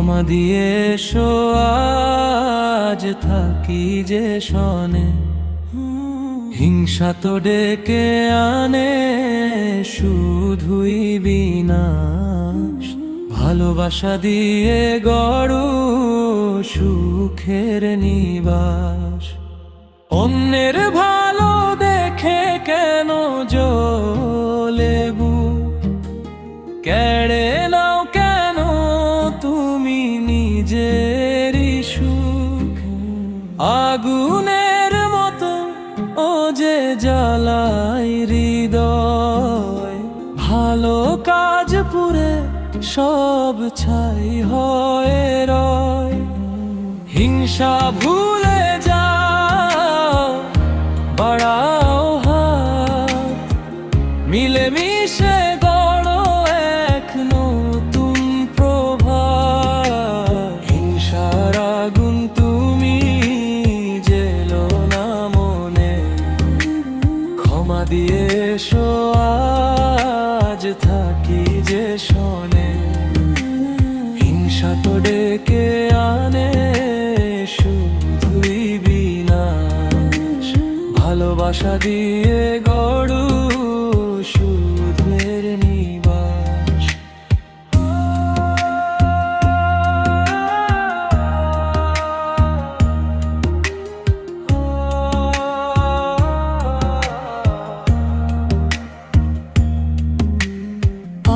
ক্ষমা দিয়ে এসো আজ থাকি যে শনে। হিংসা তো ডেকে আনে শুধুই বিনাশ, ভালোবাসা দিয়ে গড়ো সুখের নিবাস। অন্যের ভালো দেখে কেন জ্বলে বুক, কেড়ে নাও কেন তুমি নিজেরই সুখ। আগুনের মতো ও যে জ্বালায় হৃদয়, ভালো কাজ পুরে সব ছাই হয়ে রয়। হিংসা ভুলে যাও, বাড়াও হাত, মিলেমিশে গড়ো এক নতুন প্রভাত। হিংসার আগুন তুমি জেলো না মনে, ক্ষমা দিয়ে এসো আজ থাকি যে শনে। হিংসা তো ডেকে আনে শুধুই বিনাশ, ভালোবাসা দিয়ে গড়ো সুখের নিবাস।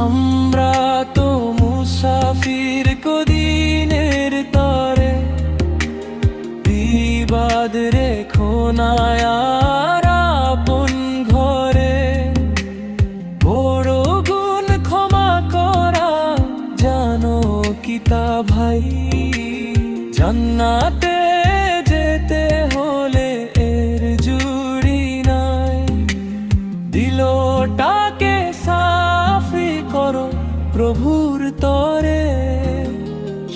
আমরা তো মুসাফির কদিনের তরে, বিবাদ রেখো না আর আপন ঘরে। বড় গুণ ক্ষমা করা জানো কি তা ভাই, জান্নাতে যেতে হলে এর জুড়ি নাই। দিলটাকে সাফি করো প্রভুর তরে,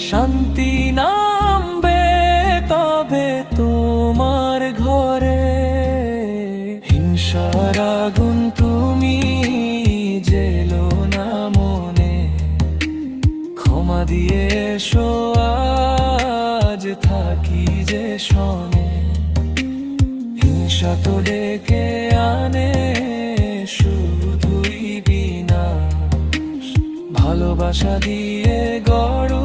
শান্তি নামবে তবে তোমার ঘরে। হিংসার আগুন তুমি জেলো না মনে, ক্ষমা দিয়ে এসো আজ থাকি যে শনে। হিংসা তো ডেকে আনে শুধুই বিনাশ, ভালোবাসা দিয়ে গড়ো